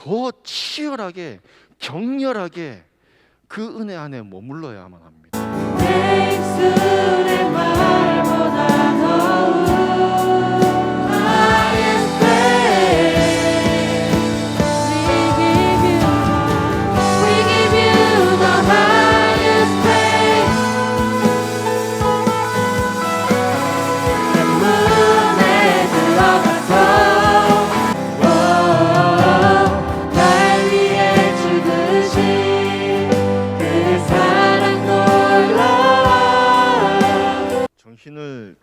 더 치열하게 격렬하게 그 은혜 안에 머물러야만 합니다. 내 입술의 말보다 더욱 highest praise. We give you the highest praise. 내 문에 들어가서 날 위해 죽으신 그 사랑 놀라워. 정신을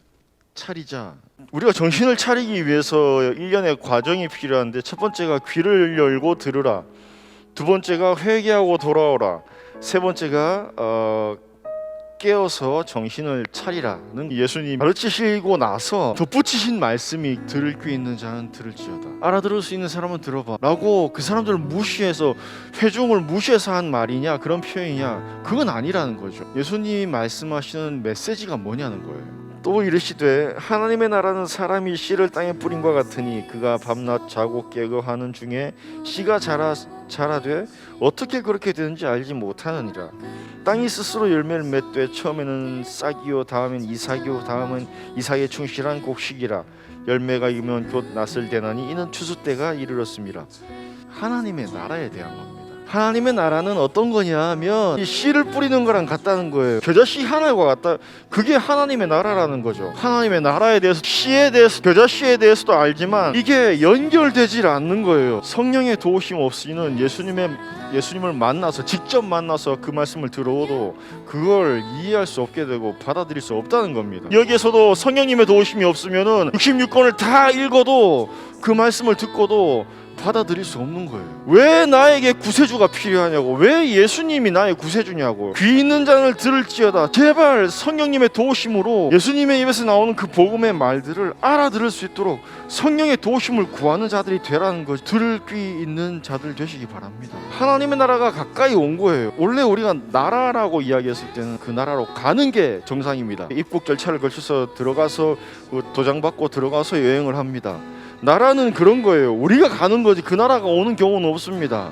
차리자. 우리가 정신을 차리기 위해서 일련의 과정이 필요한데, 첫 번째가 귀를 열고 들으라, 두 번째가 회개하고 돌아오라, 세 번째가 깨어서 정신을 차리라는 예수님 가르치시고 나서 덧붙이신 말씀이 들을 귀 있는 자는 들을지어다. 알아들을 수 있는 사람은 들어봐 라고 그 사람들을 무시해서, 회중을 무시해서 한 말이냐, 그런 표현이냐, 그건 아니라는 거죠. 예수님이 말씀하시는 메시지가 뭐냐는 거예요. 또 이르시되 하나님의 나라는 사람이 씨를 땅에 뿌린과 같으니 그가 밤낮 자고 깨고 하는 중에 씨가 자라되 어떻게 그렇게 되는지 알지 못하느니라. 땅이 스스로 열매를 맺되 처음에는 싹이요 다음엔 이삭이요 다음은 이삭에 충실한 곡식이라. 열매가 익으면 곧 낫을 되나니 이는 추수 때가 이르렀습니다. 하나님의 나라에 대한 겁니다. 하나님의 나라는 어떤 거냐 하면 이 씨를 뿌리는 거랑 같다는 거예요. 겨자씨 하나와 같다. 그게 하나님의 나라라는 거죠. 하나님의 나라에 대해서, 씨에 대해서, 겨자씨에 대해서도 알지만 이게 연결되질 않는 거예요. 성령의 도우심 없이는 예수님을 만나서, 직접 만나서 그 말씀을 들어도 그걸 이해할 수 없게 되고 받아들일 수 없다는 겁니다. 여기에서도 성령님의 도우심이 없으면은 66권을 다 읽어도, 그 말씀을 듣고도 받아들일 수 없는 거예요. 왜 나에게 구세주가 필요하냐고, 왜 예수님이 나의 구세주냐고. 귀 있는 자를 들을지어다. 제발 성령님의 도우심으로 예수님의 입에서 나오는 그 복음의 말들을 알아들을 수 있도록 성령의 도우심을 구하는 자들이 되라는 거죠. 들을 귀 있는 자들 되시기 바랍니다. 하나님의 나라가 가까이 온 거예요. 원래 우리가 나라라고 이야기했을 때는 그 나라로 가는 게 정상입니다. 입국 절차를 거쳐서 들어가서 도장 받고 들어가서 여행을 합니다. 나라는 그런 거예요. 우리가 가는 거지 그 나라가 오는 경우는 없습니다.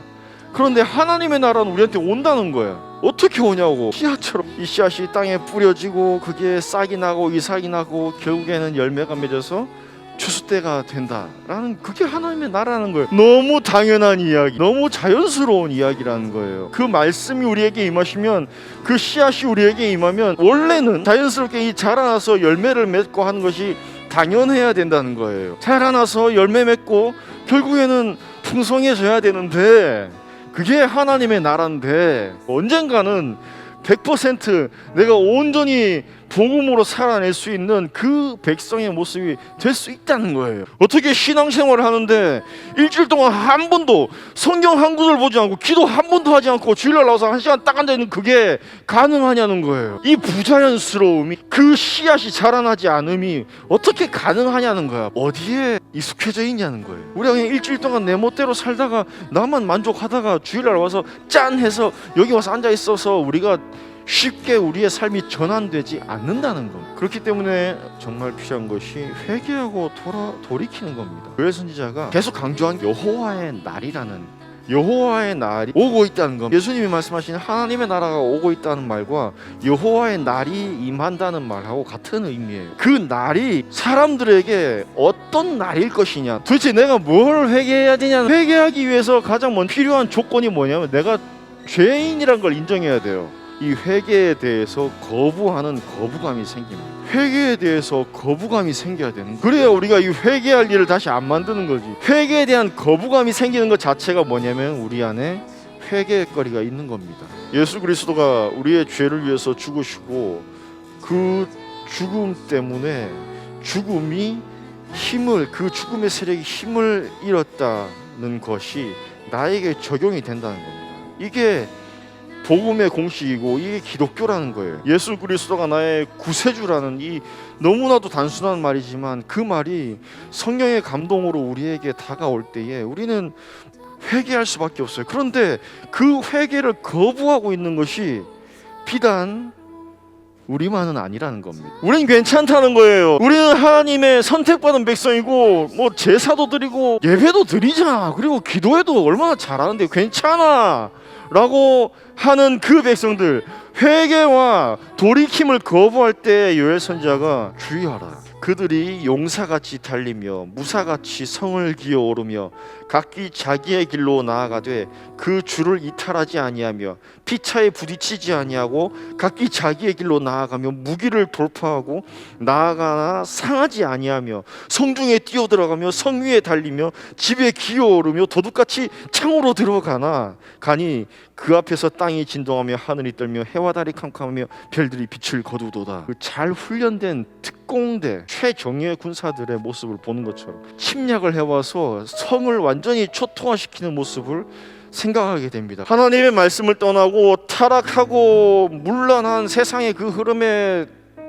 그런데 하나님의 나라는 우리한테 온다는 거야. 어떻게 오냐고. 씨앗처럼 이 씨앗이 땅에 뿌려지고 그게 싹이 나고 이삭이 나고 결국에는 열매가 맺어서 추수 때가 된다라는, 그게 하나님의 나라는 거예요. 너무 당연한 이야기, 너무 자연스러운 이야기라는 거예요. 그 말씀이 우리에게 임하시면, 그 씨앗이 우리에게 임하면 원래는 자연스럽게 이 자라나서 열매를 맺고 하는 것이 당연해야 된다는 거예요. 자라나서 열매 맺고 결국에는 풍성해져야 되는데, 그게 하나님의 나라인데 언젠가는 100% 내가 온전히 복음으로 살아낼 수 있는 그 백성의 모습이 될 수 있다는 거예요. 어떻게 신앙생활을 하는데 일주일 동안 한 번도 성경 한 구절 보지 않고 기도 한 번도 하지 않고 주일날 나와서 1시간 딱 앉아있는 그게 가능하냐는 거예요. 이 부자연스러움이, 그 씨앗이 자라나지 않음이 어떻게 가능하냐는 거야. 어디에 익숙해져 있냐는 거예요. 우리가 그냥 일주일 동안 내 멋대로 살다가 나만 만족하다가 주일날 와서 짠 해서 여기 와서 앉아있어서 우리가 쉽게 우리의 삶이 전환되지 않는다는 것. 그렇기 때문에 정말 필요한 것이 회개하고 돌이키는 겁니다. 요엘 선지자가 계속 강조한 여호와의 날이라는, 여호와의 날이 오고 있다는 것. 예수님이 말씀하시는 하나님의 나라가 오고 있다는 말과 여호와의 날이 임한다는 말하고 같은 의미예요. 그 날이 사람들에게 어떤 날일 것이냐, 도대체 내가 뭘 회개해야 되냐. 회개하기 위해서 가장 먼저 필요한 조건이 뭐냐면 내가 죄인이란 걸 인정해야 돼요. 이 회개에 대해서 거부하는 거부감이 생깁니다. 회개에 대해서 거부감이 생겨야 되는 거예요. 그래야 우리가 이 회개할 일을 다시 안 만드는 거지. 회개에 대한 거부감이 생기는 것 자체가 뭐냐면 우리 안에 회개의 거리가 있는 겁니다. 예수 그리스도가 우리의 죄를 위해서 죽으시고 그 죽음 때문에 죽음이 힘을, 그 죽음의 세력이 힘을 잃었다는 것이 나에게 적용이 된다는 겁니다. 이게 복음의 공식이고 이게 기독교라는 거예요. 예수 그리스도가 나의 구세주라는 이 너무나도 단순한 말이지만 그 말이 성령의 감동으로 우리에게 다가올 때에 우리는 회개할 수밖에 없어요. 그런데 그 회개를 거부하고 있는 것이 비단 우리만은 아니라는 겁니다. 우린 괜찮다는 거예요. 우리는 하나님의 선택받은 백성이고 뭐 제사도 드리고 예배도 드리잖아. 그리고 기도해도 얼마나 잘하는데 괜찮아 라고 하는 그 백성들, 회개와 돌이킴을 거부할 때 요엘 선지자가 주의하라. 그들이 용사같이 달리며 무사같이 성을 기어오르며 각기 자기의 길로 나아가되 그 줄을 이탈하지 아니하며 피차에 부딪히지 아니하고 각기 자기의 길로 나아가며 무기를 돌파하고 나아가나 상하지 아니하며 성중에 뛰어들어가며 성 위에 달리며 집에 기어오르며 도둑같이 창으로 들어가나 가니 그 앞에서 땅이 진동하며 하늘이 떨며 해와 달이 캄캄하며 별들이 빛을 거두도다. 그 잘 훈련된 특공대 최정예 군사들의 모습을 보는 것처럼 침략을 해와서 성을 완전히 초토화시키는 모습을 생각하게 됩니다. 하나님의 말씀을 떠나고 타락하고 문란한 세상의 그 흐름에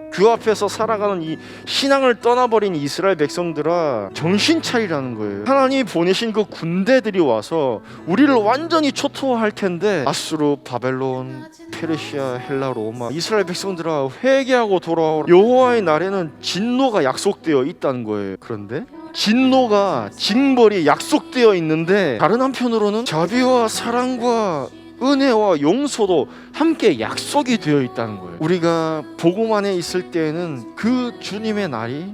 그 앞에서 살아가는 이 신앙을 떠나버린 이스라엘 백성들아, 정신 차리라는 거예요. 하나님이 보내신 그 군대들이 와서 우리를 완전히 초토화할 텐데 아수르, 바벨론, 페르시아, 헬라, 로마, 이스라엘 백성들아 회개하고 돌아오라. 여호와의 날에는 진노가 약속되어 있다는 거예요. 그런데 진노가 징벌이 약속되어 있는데 다른 한편으로는 자비와 사랑과 은혜와 용서도 함께 약속이 되어 있다는 거예요. 우리가 복음 안에 있을 때에는 그 주님의 날이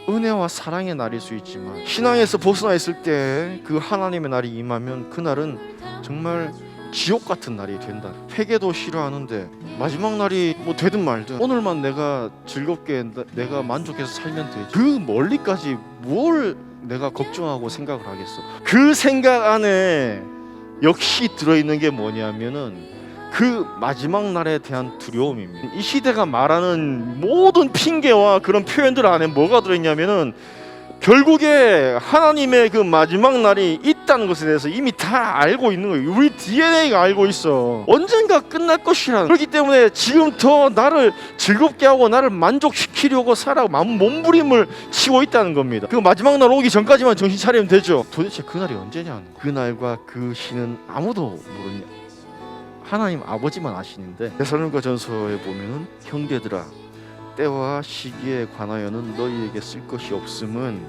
은혜와 사랑의 날일 수 있지만 신앙에서 벗어나 있을 때 그 하나님의 날이 임하면 그날은 정말 지옥 같은 날이 된다. 회개도 싫어하는데 마지막 날이 뭐 되든 말든 오늘만 내가 즐겁게 내가 만족해서 살면 되지. 그 멀리까지 뭘 내가 걱정하고 생각을 하겠어. 그 생각 안에 역시 들어있는 게 뭐냐면은 그 마지막 날에 대한 두려움입니다. 이 시대가 말하는 모든 핑계와 그런 표현들 안에 뭐가 들어있냐면은 결국에 하나님의 그 마지막 날이 있다는 것에 대해서 이미 다 알고 있는 거예요. 우리 DNA가 알고 있어. 언젠가 끝날 것이라는. 그렇기 때문에 지금 더 나를 즐겁게 하고 나를 만족시키려고 살아 몸부림을 치고 있다는 겁니다. 그 마지막 날 오기 전까지만 정신 차리면 되죠. 도대체 그 날이 언제냐는. 그 날과 그 시는 아무도 모르냐. 하나님 아버지만 아시는데 데살로니가 전서에 보면은 형제들아 때와 시기에 관하여는 너희에게 쓸 것이 없음은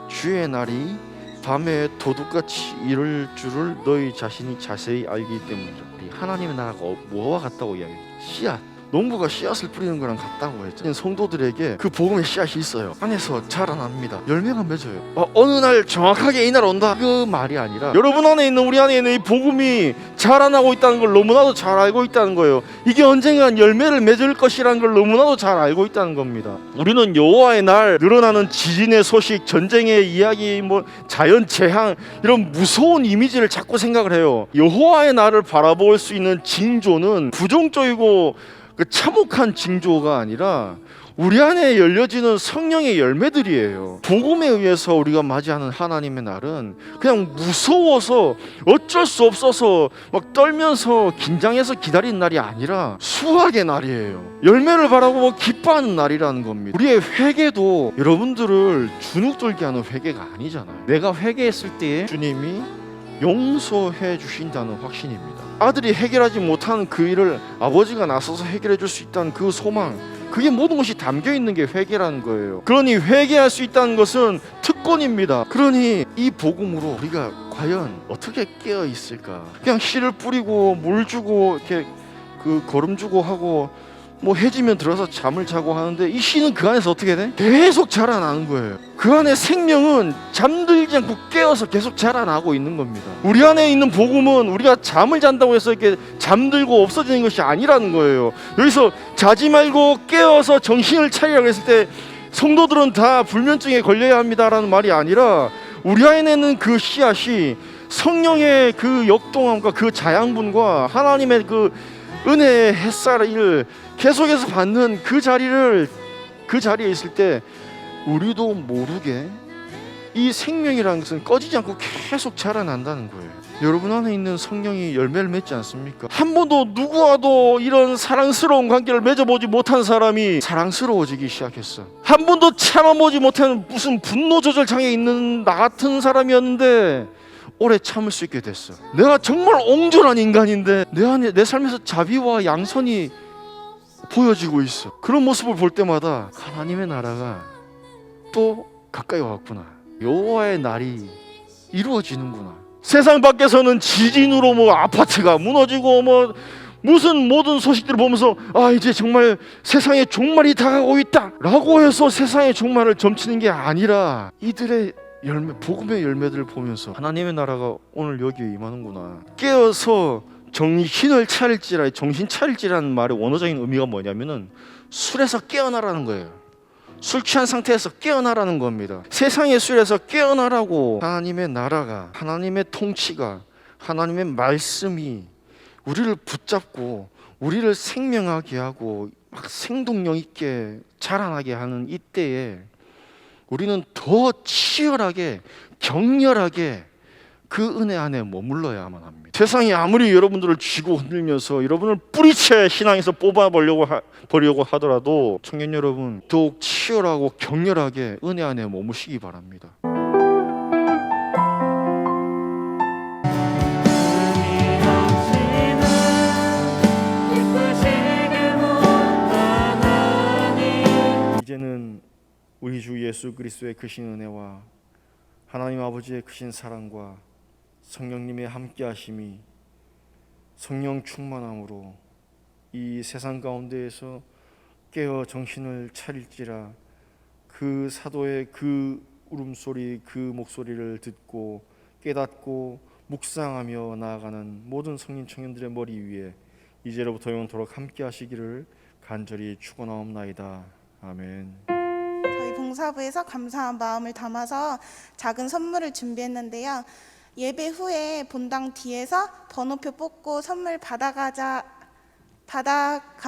주의 날이 밤에 도둑같이 이를 줄을 너희 자신이 자세히 알기 때문이라. 하나님의 나라가 뭐와 같다고 이야기해요? 씨앗. 농부가 씨앗을 뿌리는 거랑 같다고 했죠. 성도들에게 그 복음의 씨앗이 있어요. 안에서 자라납니다. 열매가 맺어요. 어느 날 정확하게 이 날 온다 그 말이 아니라 여러분 안에 있는 우리 안에 있는 이 복음이 자라나고 있다는 걸 너무나도 잘 알고 있다는 거예요. 이게 언젠간 열매를 맺을 것이라는 걸 너무나도 잘 알고 있다는 겁니다. 우리는 여호와의 날, 늘어나는 지진의 소식, 전쟁의 이야기, 뭐 자연 재앙 이런 무서운 이미지를 자꾸 생각을 해요. 여호와의 날을 바라볼 수 있는 징조는 부정적이고 그 참혹한 징조가 아니라 우리 안에 열려지는 성령의 열매들이에요. 복음에 의해서 우리가 맞이하는 하나님의 날은 그냥 무서워서 어쩔 수 없어서 막 떨면서 긴장해서 기다리는 날이 아니라 수확의 날이에요. 열매를 바라고 기뻐하는 날이라는 겁니다. 우리의 회개도 여러분들을 주눅들게 하는 회개가 아니잖아요. 내가 회개했을 때 주님이 용서해 주신다는 확신입니다. 아들이 해결하지 못하는 그 일을 아버지가 나서서 해결해 줄 수 있다는 그 소망, 그게 모든 것이 담겨 있는 게 회개라는 거예요. 그러니 회개할 수 있다는 것은 특권입니다. 그러니 이 복음으로 우리가 과연 어떻게 깨어 있을까? 그냥 씨를 뿌리고 물 주고 이렇게 그 거름 주고 하고 뭐 해지면 들어서 잠을 자고 하는데 이 씨는 그 안에서 어떻게 돼? 계속 자라나는 거예요. 그 안에 생명은 잠들지 않고 깨어서 계속 자라나고 있는 겁니다. 우리 안에 있는 복음은 우리가 잠을 잔다고 해서 이렇게 잠들고 없어지는 것이 아니라는 거예요. 여기서 자지 말고 깨어서 정신을 차리라고 했을 때 성도들은 다 불면증에 걸려야 합니다라는 말이 아니라 우리 안에 있는 그 씨앗이 성령의 그 역동함과 그 자양분과 하나님의 그 은혜의 햇살을 계속해서 받는 그 자리에 있을 때 우리도 모르게 이 생명이라는 것은 꺼지지 않고 계속 자라난다는 거예요. 여러분 안에 있는 성령이 열매를 맺지 않습니까? 한 번도 누구와도 이런 사랑스러운 관계를 맺어보지 못한 사람이 사랑스러워지기 시작했어. 한 번도 참아보지 못한 무슨 분노 조절 장애 있는 나 같은 사람이었는데 오래 참을 수 있게 됐어. 내가 정말 옹졸한 인간인데 내 삶에서 자비와 양선이 보여지고 있어. 그런 모습을 볼 때마다 하나님의 나라가 또 가까이 왔구나. 여호와의 날이 이루어지는구나. 세상 밖에서는 지진으로 뭐 아파트가 무너지고 뭐 무슨 모든 소식들을 보면서 아 이제 정말 세상의 종말이 다가오고 있다 라고 해서 세상의 종말을 점치는 게 아니라 이들의 열매, 복음의 열매들을 보면서 하나님의 나라가 오늘 여기에 임하는구나. 깨어서 정신을 차릴지라, 정신 차릴지라는 말의 원어적인 의미가 뭐냐면은 술에서 깨어나라는 거예요. 술 취한 상태에서 깨어나라는 겁니다. 세상의 술에서 깨어나라고. 하나님의 나라가, 하나님의 통치가, 하나님의 말씀이 우리를 붙잡고 우리를 생명하게 하고 막 생동력 있게 자라나게 하는 이때에 우리는 더 치열하게 격렬하게 그 은혜 안에 머물러야만 합니다. 세상이 아무리 여러분들을 쥐고 흔들면서 여러분을 뿌리채 신앙에서 뽑아버리려고 하더라도 청년 여러분 더욱 치열하고 격렬하게 은혜 안에 머무시기 바랍니다. 이제는 우리 주 예수 그리스도의 크신 은혜와 하나님 아버지의 크신 사랑과 성령님의 함께하심이 성령 충만함으로 이 세상 가운데에서 깨어 정신을 차릴지라 그 사도의 그 울음소리, 그 목소리를 듣고 깨닫고 묵상하며 나아가는 모든 성인 청년들의 머리 위에 이제로부터 영원토록 함께하시기를 간절히 축원하옵나이다. 아멘. 저희 봉사부에서 감사한 마음을 담아서 작은 선물을 준비했는데요. 예배 후에 본당 뒤에서 번호표 뽑고 선물 받아가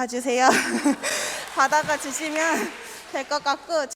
주세요. 받아가 주시면 될 것 같고